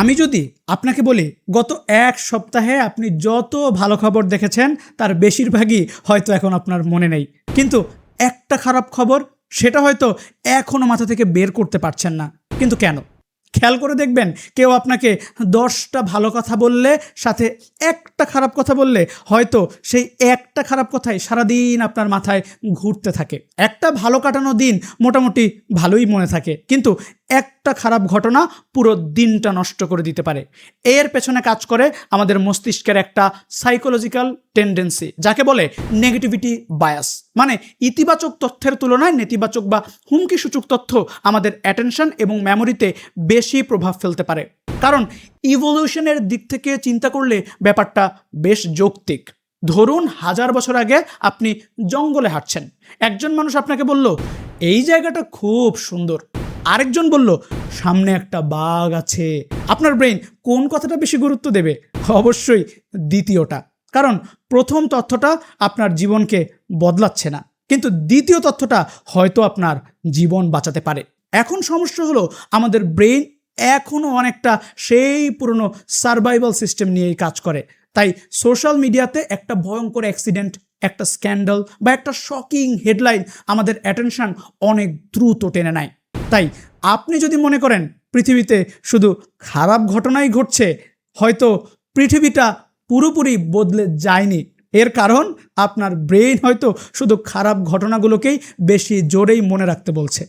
আমি যদি আপনাকে বলি গত এক সপ্তাহে আপনি যত ভালো খবর দেখেছেন তার বেশিরভাগই হয়তো এখন আপনার মনে নেই, কিন্তু একটা খারাপ খবর সেটা হয়তো এখনো মাথা থেকে বের করতে পারছেন না। কিন্তু কেন? খেয়াল করে দেখবেন, কেউ আপনাকে 10টা ভালো কথা বললে সাথে একটা খারাপ কথা বললে হয়তো সেই একটা খারাপ কথাই সারাদিন আপনার মাথায় ঘুরতে থাকে। একটা ভালো কাটানো দিন মোটামুটি ভালোই মনে থাকে, কিন্তু একটা খারাপ ঘটনা পুরো দিনটা নষ্ট করে দিতে পারে। এর পেছনে কাজ করে আমাদের মস্তিষ্কের একটা সাইকোলজিক্যাল টেন্ডেন্সি, যাকে বলে নেগেটিভিটি বায়াস। মানে ইতিবাচক তথ্যের তুলনায় নেতিবাচক বা হুমকিসূচক তথ্য আমাদের অ্যাটেনশন এবং মেমোরিতে বেশি প্রভাব ফেলতে পারে। কারণ ইভলিউশনের দিক থেকে চিন্তা করলে ব্যাপারটা বেশ যৌক্তিক। ধরুন 1000 বছর আগে আপনি জঙ্গলে হাঁটছেন, একজন মানুষ আপনাকে বলল এই জায়গাটা খুব সুন্দর, আরেকজন বলল সামনে একটা বাঘ আছে। আপনার ব্রেন কোন কথাটা বেশি গুরুত্ব দেবে? অবশ্যই দ্বিতীয়টা, কারণ প্রথম তথ্যটা আপনার জীবনকে বদলাচ্ছে না, কিন্তু দ্বিতীয় তথ্যটা হয়তো আপনার জীবন বাঁচাতে পারে। এখন সমস্যা হলো আমাদের ব্রেন এখনও অনেকটা সেই পুরনো সার্ভাইভাল সিস্টেম নিয়েই কাজ করে। তাই সোশ্যাল মিডিয়াতে একটা ভয়ঙ্কর অ্যাক্সিডেন্ট, একটা স্ক্যান্ডাল বা একটা শকিং হেডলাইন আমাদের অ্যাটেনশন অনেক দ্রুত টেনে নেয়। তাই আপনি যদি মনে করেন পৃথিবীতে শুধু খারাপ ঘটনাই ঘটছে, হয়তো পৃথিবীটা পুরোপুরি বদলে যায়নি। এর কারণ আপনার ব্রেন হয়তো শুধু খারাপ ঘটনাগুলোকেই বেশি জোরেই মনে রাখতে বলছে।